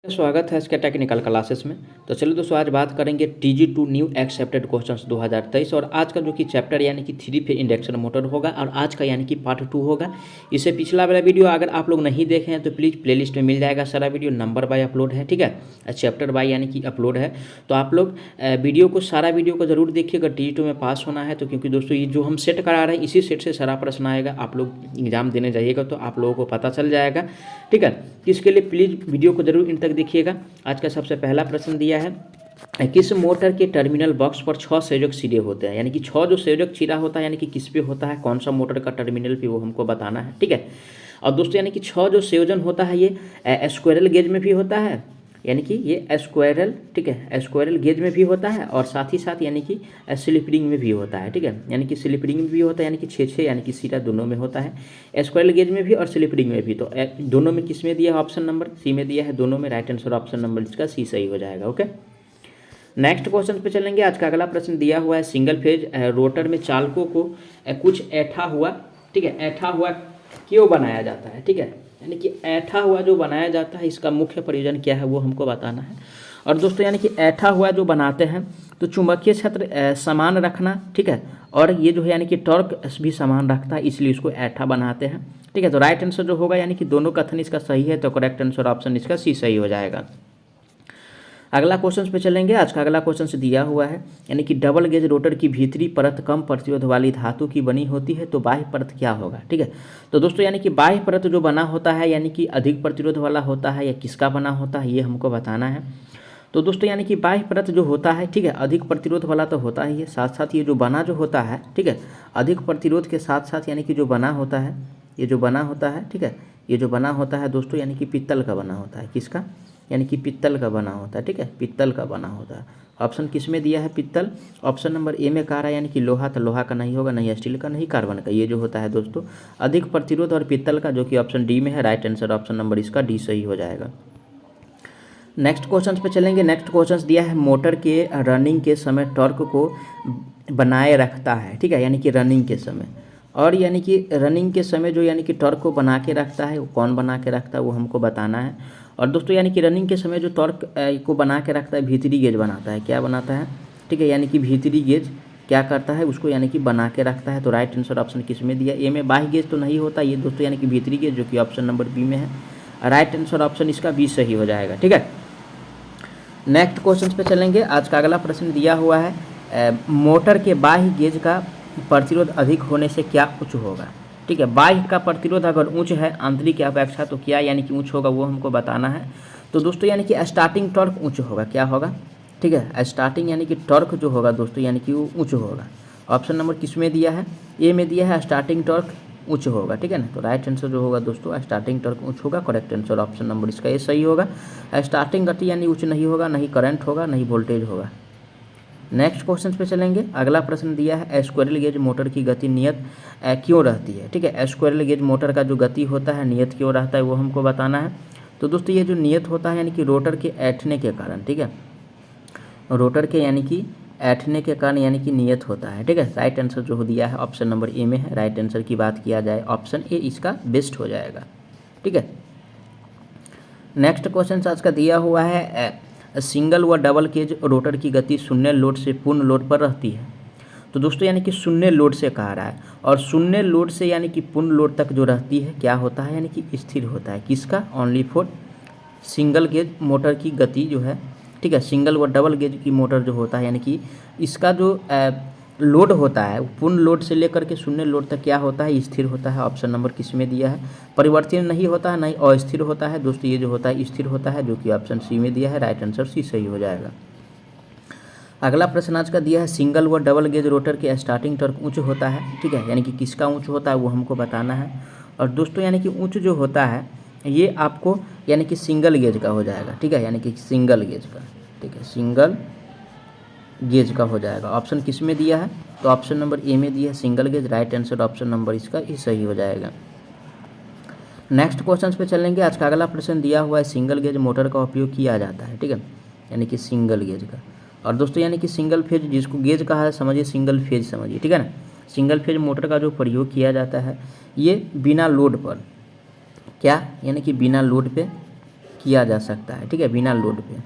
स्वागत है इसके टेक्निकल क्लासेस में। तो चलिए दोस्तों, आज बात करेंगे TG2 न्यू एक्सेप्टेड क्वेश्चंस 2023 और आज का जो कि चैप्टर यानी कि 3 फेज इंडक्शन मोटर होगा और आज का यानी कि पार्ट 2 होगा। इससे पिछला वाला वीडियो अगर आप लोग नहीं देखे हैं तो प्लीज़ प्लेलिस्ट में मिल जाएगा, सारा वीडियो नंबर बाय अपलोड है, ठीक है, चैप्टर बाय यानी कि अपलोड है। तो आप लोग सारा वीडियो को जरूर देखिएगा, TG2 में पास होना है। तो क्योंकि दोस्तों ये जो हम सेट करा रहे हैं इसी सेट से सारा प्रश्न आएगा, आप लोग एग्जाम देने जाइएगा तो आप लोगों को पता चल जाएगा, ठीक है। इसके लिए प्लीज़ वीडियो को जरूर इन तक देखिएगा। आज का सबसे पहला प्रश्न दिया है, किस मोटर के टर्मिनल बॉक्स पर 6 संयोजक चिरे होते हैं, यानी कि 6 जो संयोजक चिरा होता है यानी कि किस पे होता है, कौन सा मोटर का टर्मिनल पे, वो हमको बताना है, ठीक है। और दोस्तों यानी कि 6 जो संयोजन होता है ये स्क्वायरल गेज में भी होता है, यानी कि ये स्क्वायरल, ठीक है, स्क्वायरल गेज में भी होता है और साथ ही साथ यानी कि स्लिप रिंग में भी होता है, ठीक है, यानी कि स्लिप रिंग में भी होता है, यानी कि 6 यानी कि सीटा दोनों में होता है, स्क्वायरल गेज में भी और स्लिप रिंग में भी। तो दोनों में किस में दिया है, ऑप्शन नंबर सी में दिया है, दोनों में राइट आंसर ऑप्शन नंबर इसका सी सही हो जाएगा। ओके, नेक्स्ट क्वेश्चन पे चलेंगे। आज का अगला प्रश्न दिया हुआ है, सिंगल फेज रोटर में चालकों को कुछ ऐठा हुआ, ठीक है, ऐठा हुआ क्यों बनाया जाता है, ठीक है, यानी कि ऐठा हुआ जो बनाया जाता है इसका मुख्य प्रयोजन क्या है वो हमको बताना है। और दोस्तों यानी कि ऐठा हुआ जो बनाते हैं तो चुंबकीय क्षेत्र समान रखना, ठीक है, और ये जो है यानी कि टॉर्क भी समान रखता है, इसलिए इसको ऐठा बनाते हैं, ठीक है। तो राइट आंसर जो होगा यानी कि दोनों कथन इसका सही है, तो करेक्ट आंसर ऑप्शन इसका सी सही हो जाएगा। अगला क्वेश्चन पे चलेंगे। आज का अगला क्वेश्चन से दिया हुआ है, यानी कि डबल गेज रोटर की भीतरी परत कम प्रतिरोध वाली धातु की बनी होती है, तो बाह्य परत क्या होगा, ठीक है। तो दोस्तों यानी कि बाह्य परत जो बना होता है यानी कि अधिक प्रतिरोध वाला होता है या किसका बना होता है ये हमको बताना है। तो दोस्तों यानी कि बाह्य परत जो होता है, ठीक है, अधिक प्रतिरोध वाला तो होता ही है, साथ साथ ये जो बना जो होता है, ठीक है, अधिक प्रतिरोध के साथ साथ यानी कि जो बना होता है, ये जो बना होता है, ठीक है, ये जो बना होता है दोस्तों यानी कि पित्तल का बना होता है, किसका, यानी कि पित्तल का बना होता है, ठीक है, पित्तल का बना होता है। ऑप्शन किस में दिया है, पित्तल, ऑप्शन नंबर ए में कह रहा है, यानी कि लोहा, तो लोहा का नहीं होगा, नहीं स्टील का, नहीं कार्बन का, ये जो होता है दोस्तों अधिक प्रतिरोध और पित्तल का, जो कि ऑप्शन डी में है, राइट आंसर ऑप्शन नंबर इसका डी सही हो जाएगा। नेक्स्ट क्वेश्चन पे चलेंगे। नेक्स्ट क्वेश्चन दिया है, मोटर के रनिंग के समय टॉर्क को बनाए रखता है, ठीक है, यानी कि रनिंग के समय, और यानी कि रनिंग के समय जो यानी कि टॉर्क को बना के रखता है वो कौन बना के रखता है वो हमको बताना है। और दोस्तों यानी कि रनिंग के समय जो टॉर्क को बना के रखता है भीतरी गेज बनाता है, क्या बनाता है, ठीक है, यानी कि भीतरी गेज क्या करता है उसको यानी कि बना के रखता है। तो राइट आंसर ऑप्शन किस में दिया, ए में। बाह्य गेज तो नहीं होता ये दोस्तों, यानी कि भीतरी गेज, जो कि ऑप्शन नंबर बी में है, राइट आंसर ऑप्शन इसका बी सही हो जाएगा, ठीक है। नेक्स्ट क्वेश्चन पे चलेंगे। आज का अगला प्रश्न दिया हुआ है, मोटर के बाह्य गेज का प्रतिरोध अधिक होने से क्या उच्च होगा, ठीक है, बाह्य का प्रतिरोध अगर उच्च है आंतरिक की अपेक्षा तो क्या यानी कि उच्च होगा वो हमको बताना है। तो दोस्तों यानी कि स्टार्टिंग टॉर्क उच्च होगा, क्या होगा, ठीक है, स्टार्टिंग यानी कि टॉर्क जो होगा दोस्तों यानी कि वो उच्च होगा। ऑप्शन नंबर किस में दिया है, ए में दिया है, स्टार्टिंग टॉर्क उच्च होगा, ठीक है ना। तो राइट आंसर जो होगा दोस्तों स्टार्टिंग टॉर्क उच्च होगा, करेक्ट आंसर ऑप्शन नंबर इसका ये सही होगा। स्टार्टिंग गति यानी उच्च नहीं होगा, नहीं करंट होगा, नहीं वोल्टेज होगा। नेक्स्ट क्वेश्चन पे चलेंगे। अगला प्रश्न दिया है, स्क्वायरल गेज मोटर की गति नियत क्यों रहती है, ठीक है, स्क्वायरल गेज मोटर का जो गति होता है नियत क्यों रहता है वो हमको बताना है। तो दोस्तों ये जो नियत होता है यानी कि रोटर के ऐंठने के कारण, ठीक है, रोटर के यानी कि ऐंठने के कारण यानी कि नियत होता है, ठीक है। राइट आंसर जो दिया है ऑप्शन नंबर ए में है, राइट आंसर की बात किया जाए ऑप्शन ए इसका बेस्ट हो जाएगा, ठीक है। नेक्स्ट क्वेश्चन आज का दिया हुआ है, सिंगल व डबल केज रोटर की गति शून्य लोड से पूर्ण लोड पर रहती है। तो दोस्तों यानी कि शून्य लोड से कहा रहा है, और शून्य लोड से यानी कि पूर्ण लोड तक जो रहती है क्या होता है, यानी कि स्थिर होता है, किसका, only for single gauge motor की गति जो है, ठीक है, सिंगल व डबल गेज की मोटर जो होता है यानी कि इसका जो लोड होता है पूर्ण लोड से लेकर के शून्य लोड तक क्या होता है, स्थिर होता है। ऑप्शन नंबर किस में दिया है, परिवर्तन नहीं होता है, नहीं अस्थिर होता है दोस्तों, ये जो होता है स्थिर होता है, जो कि ऑप्शन सी में दिया है, राइट आंसर सी सही हो जाएगा। अगला प्रश्न आज का दिया है, सिंगल व डबल गेज रोटर के स्टार्टिंग टॉर्क उच्च होता है, ठीक है, यानी कि किसका उच्च होता है वो हमको बताना है। और दोस्तों यानी कि उच्च जो होता है ये आपको यानी कि सिंगल गेज का हो जाएगा, ठीक है, यानी कि सिंगल गेज का, ठीक है, सिंगल गेज का हो जाएगा। ऑप्शन किस में दिया है, तो ऑप्शन नंबर ए में दिया है, single gauge, right answer option number इसका ही सही हो जाएगा। नेक्स्ट क्वेश्चन पे चलेंगे। आज का अगला प्रश्न दिया हुआ है, सिंगल गेज मोटर का उपयोग किया जाता है, ठीक है, यानी कि सिंगल गेज का। और दोस्तों यानी कि सिंगल फेज जिसको गेज कहा है समझिए, सिंगल फेज समझिए, ठीक है ना। सिंगल फेज मोटर का जो प्रयोग किया जाता है ये बिना लोड पर, क्या, यानी कि बिना लोड पे किया जा सकता है, ठीक है, बिना लोड पे,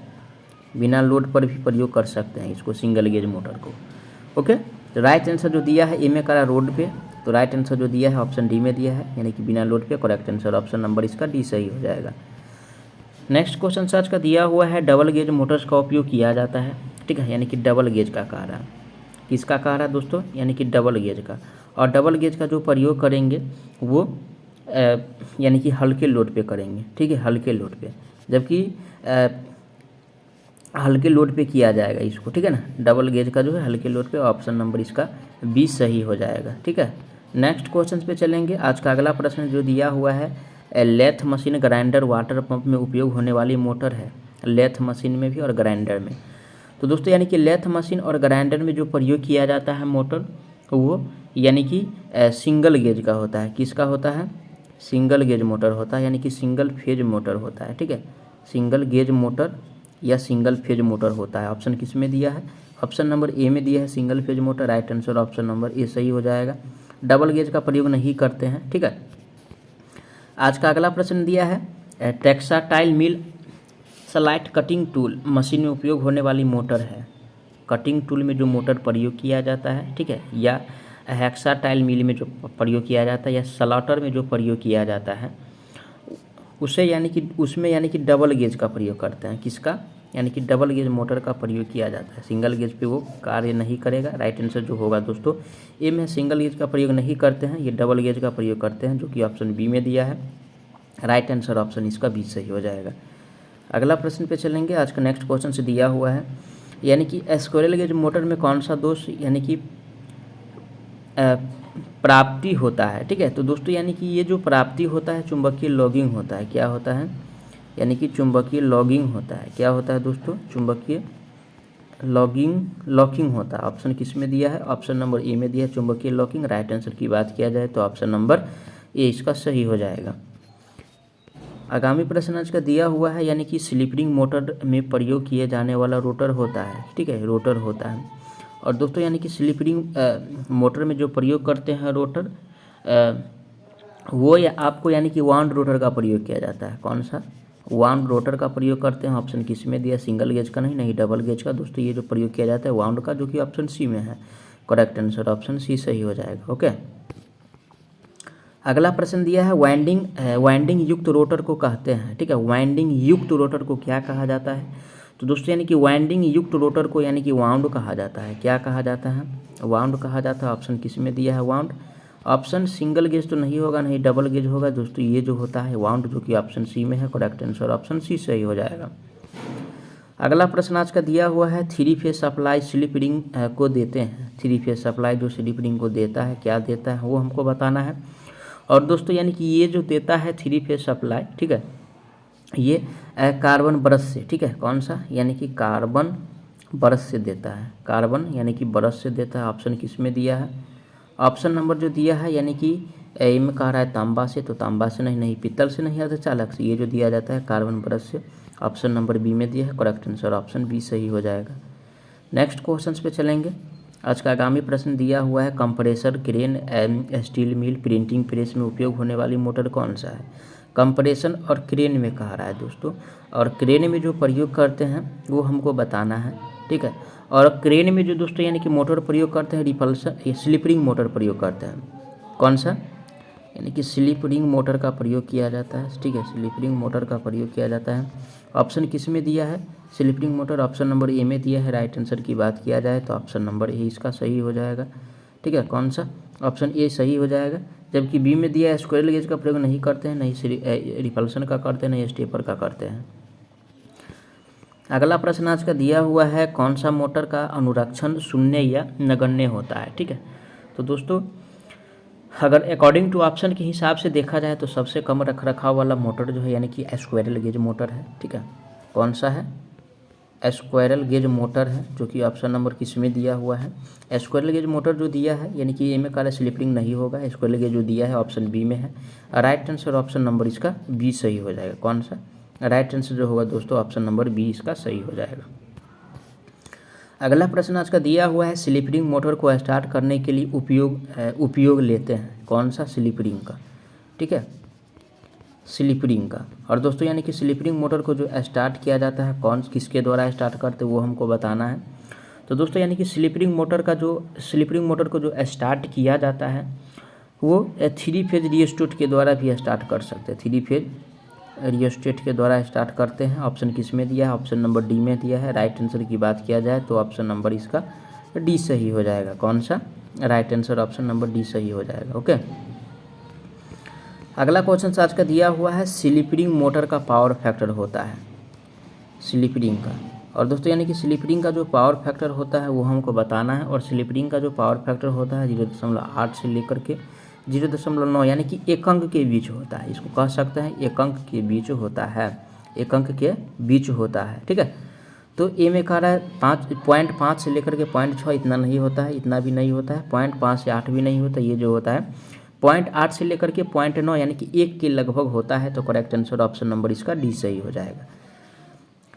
बिना लोड पर भी प्रयोग कर सकते हैं इसको, सिंगल गेज मोटर को। ओके, तो राइट आंसर जो दिया है ए में करा रोड पे, तो राइट आंसर जो दिया है ऑप्शन डी में दिया है, यानी कि बिना लोड पे। करेक्ट आंसर ऑप्शन नंबर इसका डी सही हो जाएगा। नेक्स्ट क्वेश्चन सर्च का दिया हुआ है डबल गेज मोटर्स का उपयोग किया जाता है, ठीक है, यानी कि डबल गेज का कह रहा है, किसका कह रहा है दोस्तों, यानी कि डबल गेज का। और डबल गेज का जो प्रयोग करेंगे वो यानी कि हल्के लोड पे करेंगे, ठीक है, हल्के लोड पे, जबकि हल्के लोड पे किया जाएगा इसको, ठीक है ना, डबल गेज का जो है हल्के लोड पे। ऑप्शन नंबर इसका बी सही हो जाएगा, ठीक है। नेक्स्ट क्वेश्चन पे चलेंगे। आज का अगला प्रश्न जो दिया हुआ है, lathe machine, grinder, water pump में उपयोग होने वाली मोटर है, लेथ मशीन में भी और ग्राइंडर में। तो दोस्तों यानी कि लेथ मशीन और ग्राइंडर में जो प्रयोग किया जाता है मोटर, वो यानी कि सिंगल गेज का होता है। किसका होता है, सिंगल गेज मोटर होता है, यानी कि सिंगल फेज मोटर होता है, ठीक है, सिंगल गेज मोटर या सिंगल फेज मोटर होता है। ऑप्शन किस में दिया है, ऑप्शन नंबर ए में दिया है single phase motor. Right answer option number A सही हो जाएगा। डबल गेज का प्रयोग नहीं करते हैं, ठीक है। आज का अगला प्रश्न दिया है textile mill slide cutting tool machine में उपयोग होने वाली मोटर है। कटिंग टूल में जो मोटर प्रयोग किया जाता है, ठीक है, या हेक्साटाइल मिल में जो प्रयोग किया जाता है, या स्लॉटर में जो प्रयोग किया जाता है, उसे यानी कि उसमें यानी कि डबल गेज का प्रयोग करते हैं। किसका, यानी कि डबल गेज मोटर का प्रयोग किया जाता है। सिंगल गेज पे वो कार्य नहीं करेगा। राइट आंसर जो होगा दोस्तों ए में सिंगल गेज का प्रयोग नहीं करते हैं, ये डबल गेज का प्रयोग करते हैं, जो कि ऑप्शन बी में दिया है। राइट आंसर ऑप्शन इसका बी सही हो जाएगा। अगला प्रश्न पे चलेंगे। आज का नेक्स्ट क्वेश्चन से दिया हुआ है, यानी कि स्क्विरल गेज मोटर में कौन सा दोष यानी कि प्राप्ति होता है, ठीक है। तो दोस्तों यानी कि ये जो प्राप्ति होता है चुंबकीय लॉगिंग होता है। क्या होता है, यानी कि चुंबकीय लॉगिंग होता है। क्या होता है दोस्तों, चुंबकीय लॉकिंग होता है। ऑप्शन किस में दिया है, ऑप्शन नंबर ए में दिया है चुंबकीय लॉकिंग। राइट आंसर की बात किया जाए तो ऑप्शन नंबर ए इसका सही हो जाएगा। आगामी प्रश्न आज का दिया हुआ है, यानी कि स्लिप रिंग मोटर में प्रयोग किए जाने वाला रोटर होता है, ठीक है, रोटर होता है। और दोस्तों यानी कि स्लिप रिंग मोटर में जो प्रयोग करते हैं रोटर, वो या आपको यानी कि वाउंड रोटर का प्रयोग किया जाता है। कौन सा, वाउंड रोटर का प्रयोग करते हैं। ऑप्शन किस में दिया, सिंगल गेज का नहीं डबल गेज का। दोस्तों ये जो प्रयोग किया जाता है वाउंड का, जो कि ऑप्शन सी में है। करेक्ट आंसर ऑप्शन सी सही हो जाएगा। ओके, अगला प्रश्न दिया है वाइंडिंग युक्त रोटर को कहते हैं, ठीक है। वाइंडिंग युक्त रोटर को क्या कहा जाता है, तो दोस्तों यानी कि वाइंडिंग युक्त रोटर को यानी कि वाउंड कहा जाता है। क्या कहा जाता है, वाउंड कहा जाता है। ऑप्शन किस में दिया है, वाउंड। ऑप्शन सिंगल गेज तो नहीं होगा, नहीं डबल गेज होगा दोस्तों, ये जो होता है वाउंड, जो कि ऑप्शन सी में है। करेक्ट आंसर ऑप्शन सी सही हो जाएगा। अगला प्रश्न आज का दिया हुआ है, 3 फेज सप्लाई स्लिप रिंग को देते हैं। 3 फेज सप्लाई जो स्लिप रिंग को देता है, क्या देता है वो हमको बताना है। और दोस्तों यानी कि ये जो देता है 3 फेज सप्लाई, ठीक है, ये कार्बन ब्रश से, ठीक है, कौन सा, यानी कि कार्बन ब्रश से देता है। कार्बन यानी कि ब्रश से देता है। ऑप्शन किस में दिया है, ऑप्शन नंबर जो दिया है यानी कि ए में कह रहा है तांबा से, तो तांबा से नहीं पीतल से नहीं, अर्धचालक से। ये जो दिया जाता है कार्बन ब्रश से। ऑप्शन नंबर बी में दिया है। करेक्ट आंसर ऑप्शन बी सही हो जाएगा। नेक्स्ट क्वेश्चन पे चलेंगे। आज का आगामी प्रश्न दिया हुआ है, compressor, crane, steel mill, printing press में उपयोग होने वाली मोटर कौन सा है। कंप्रेशन और क्रेन में कह रहा है दोस्तों, और क्रेन में जो प्रयोग करते हैं वो हमको बताना है, ठीक है। और क्रेन में जो दोस्तों यानी कि मोटर प्रयोग करते हैं रिपल्सन, स्लिप रिंग मोटर प्रयोग करते हैं। कौन सा, यानी कि स्लिप रिंग मोटर का प्रयोग किया जाता है, ठीक है, स्लिप रिंग मोटर का प्रयोग किया जाता है। ऑप्शन किस में दिया है, slip ring motor. Option number A में दिया है। राइट आंसर की बात किया जाए तो ऑप्शन नंबर ए इसका सही हो जाएगा, ठीक है। कौन सा, ऑप्शन ए सही हो जाएगा। जबकि बी में दिया है स्क्विरल गेज का प्रयोग नहीं करते हैं, नहीं रिपल्सन का करते हैं, नहीं स्टेपर का करते हैं। अगला प्रश्न आज का दिया हुआ है, कौन सा मोटर का अनुरक्षण शून्य या नगण्य होता है, ठीक है। तो दोस्तों अगर अकॉर्डिंग टू ऑप्शन के हिसाब से देखा जाए तो सबसे कम रखरखाव वाला मोटर जो है यानी कि स्क्विरल गेज मोटर है, ठीक है। कौन सा है, स्क्विरल गेज मोटर है, जो कि ऑप्शन नंबर किस में दिया हुआ है। स्क्विरल गेज मोटर जो दिया है यानी कि ए में काला स्लिप रिंग नहीं होगा। स्क्विरल गेज जो दिया है ऑप्शन बी में है। राइट आंसर ऑप्शन नंबर इसका बी सही हो जाएगा। कौन सा, राइट आंसर जो होगा दोस्तों ऑप्शन नंबर बी इसका सही हो जाएगा। अगला प्रश्न आज का दिया हुआ है, स्लिप रिंग मोटर को स्टार्ट करने के लिए उपयोग लेते हैं। कौन सा, स्लिप रिंग का, ठीक है। स्लिप रिंग का। और दोस्तों यानी कि स्लिप रिंग मोटर को जो स्टार्ट किया जाता है कौन किसके द्वारा स्टार्ट करते वो हमको बताना है। तो दोस्तों यानी कि स्लिप रिंग मोटर को जो स्टार्ट किया जाता है वो 3 फेज रियोस्टेट के द्वारा भी स्टार्ट कर सकते हैं। 3 फेज रियोस्टेट के द्वारा स्टार्ट करते हैं। ऑप्शन किस में दिया है? ऑप्शन नंबर डी में दिया है। राइट आंसर की बात किया जाए तो ऑप्शन नंबर इसका डी सही हो जाएगा। कौन सा? Right answer option number D सही हो जाएगा। ओके, अगला क्वेश्चन आज का दिया हुआ है स्लिप रिंग मोटर का पावर फैक्टर होता है स्लिप रिंग का। और दोस्तों यानी कि स्लिप रिंग का जो पावर फैक्टर होता है वो हमको बताना है। और स्लिप रिंग का जो पावर फैक्टर होता है 0.8 से लेकर के 0.9 यानी कि एक अंक के बीच होता है। इसको कह सकते हैं एक अंक के बीच होता है, एक अंक के बीच होता है। ठीक है, तो ए में कह रहा है 5.5 से लेकर के 0.6 इतना नहीं होता है, इतना भी नहीं होता है, 0.5 से 8 भी नहीं होता। ये जो होता है 0.8 से लेकर के 0.9 यानी कि 1 के लगभग होता है। तो करेक्ट आंसर ऑप्शन नंबर इसका डी सही हो जाएगा।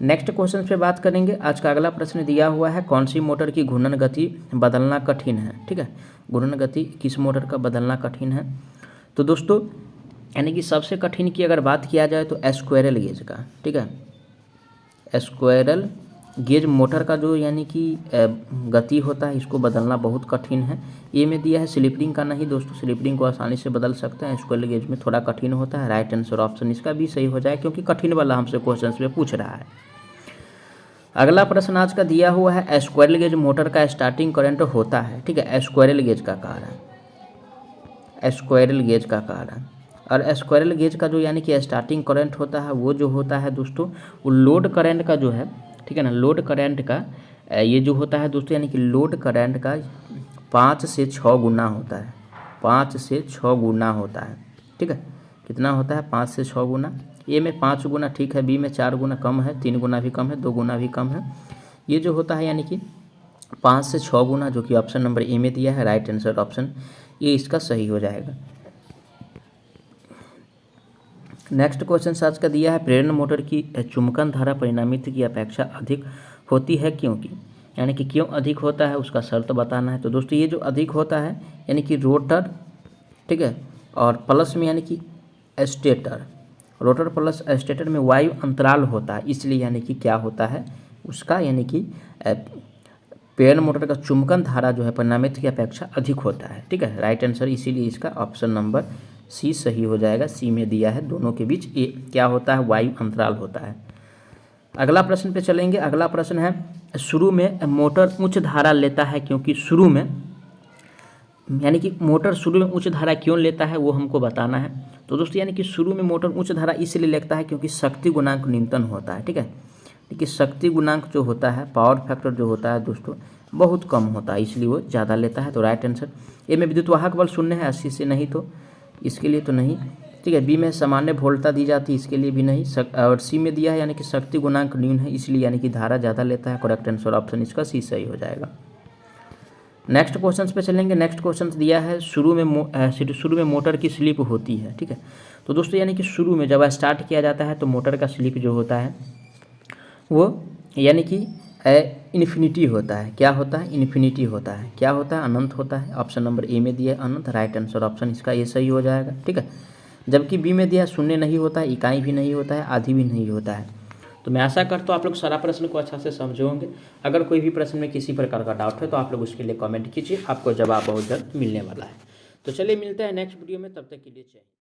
नेक्स्ट क्वेश्चन पे बात करेंगे। आज का अगला प्रश्न दिया हुआ है कौन सी मोटर की घूर्णन गति बदलना कठिन है। ठीक है, घूर्णन गति किस मोटर का बदलना कठिन है? तो दोस्तों यानी कि सबसे कठिन की अगर बात किया जाए तो स्क्वायरल गेज का। ठीक है, स्क्वायरल गेज मोटर का जो यानी कि गति होता है इसको बदलना बहुत कठिन है। ये में दिया है स्लिप रिंग का नहीं दोस्तों, स्लिप रिंग को आसानी से बदल सकते हैं, स्क्वायरल गेज में थोड़ा कठिन होता है। राइट आंसर ऑप्शन इसका भी सही हो जाए क्योंकि कठिन वाला हमसे क्वेश्चन में पूछ रहा है। अगला प्रश्न आज का दिया हुआ है स्क्वायरल गेज मोटर का स्टार्टिंग करंट होता है। ठीक है, स्क्वायरल गेज का कह रहा है, स्क्वायरल गेज का कह रहा है। और स्क्वायरल गेज का जो यानी कि स्टार्टिंग करंट होता है वो जो होता है दोस्तों वो लोड करंट का जो है, ठीक है ना, लोड करंट का ये जो होता है दोस्तों यानी कि लोड करंट का 5 से 6 गुना होता है, 5 से 6 गुना होता है। ठीक है, कितना होता है? 5 से 6 गुना। ए में 5 गुना ठीक है, बी में 4 गुना कम है, 3 गुना भी कम है, 2 गुना भी कम है। ये जो होता है यानी कि 5 से 6 गुना, जो कि ऑप्शन नंबर ए में दिया है। राइट आंसर ऑप्शन ये इसका सही हो जाएगा। नेक्स्ट क्वेश्चन आज का दिया है प्रेरण मोटर की चुंबकन धारा परिणामित की अपेक्षा अधिक होती है क्योंकि, यानी कि क्यों अधिक होता है उसका शर्त बताना है। तो दोस्तों ये जो अधिक होता है यानी कि रोटर, ठीक है, और प्लस में यानी कि स्टेटर, रोटर प्लस स्टेटर में वायु अंतराल होता है, इसलिए यानी कि क्या होता है उसका यानी कि प्रेरण मोटर का चुंबकन धारा जो है परिणामित की अपेक्षा अधिक होता है। ठीक है, राइट आंसर इसीलिए इसका ऑप्शन नंबर सी सही हो जाएगा। सी में दिया है दोनों के बीच ये क्या होता है? वायु अंतराल होता है। अगला प्रश्न पे चलेंगे। अगला प्रश्न है शुरू में मोटर उच्च धारा लेता है क्योंकि शुरू में, यानी कि मोटर शुरू में उच्च धारा क्यों लेता है वो हमको बताना है। तो दोस्तों यानी कि शुरू में मोटर उच्च धारा इसलिए लेता है क्योंकि शक्ति गुणांक न्यूनतम होता है। ठीक है, देखिए शक्ति गुणांक जो होता है, पावर फैक्टर जो होता है दोस्तों बहुत कम होता है, इसलिए वो ज़्यादा लेता है। तो राइट आंसर ए में विद्युत वाहक बल 0 है 80 से, नहीं तो इसके लिए तो नहीं। ठीक है, बी में सामान्य वोल्टता दी जाती है, इसके लिए भी नहीं। और सी में दिया है यानी कि शक्ति गुणांक न्यून है, इसलिए यानी कि धारा ज़्यादा लेता है। करेक्ट आंसर ऑप्शन इसका सी सही हो जाएगा। नेक्स्ट क्वेश्चन पे चलेंगे। नेक्स्ट क्वेश्चन दिया है शुरू में मोटर की स्लिप होती है। ठीक है, तो दोस्तों यानी कि शुरू में जब स्टार्ट किया जाता है तो मोटर का स्लिप जो होता है वो यानी कि इन्फिनिटी होता है। क्या होता है? इन्फिनिटी होता है। क्या होता है? अनंत होता है। ऑप्शन नंबर ए में दिया है अनंत। राइट आंसर ऑप्शन इसका ये सही हो जाएगा। ठीक है, जबकि बी में दिया है शून्य नहीं होता है, इकाई भी नहीं होता है, आधी भी नहीं होता है। तो मैं आशा करता हूँ आप लोग सारा प्रश्न को अच्छा से समझे होंगे। अगर कोई भी प्रश्न में किसी प्रकार का डाउट है तो आप लोग उसके लिए कमेंट कीजिए, आपको जवाब बहुत जल्द मिलने वाला है। तो चलिए मिलते हैं नेक्स्ट वीडियो में, तब तक के लिए चाहिए।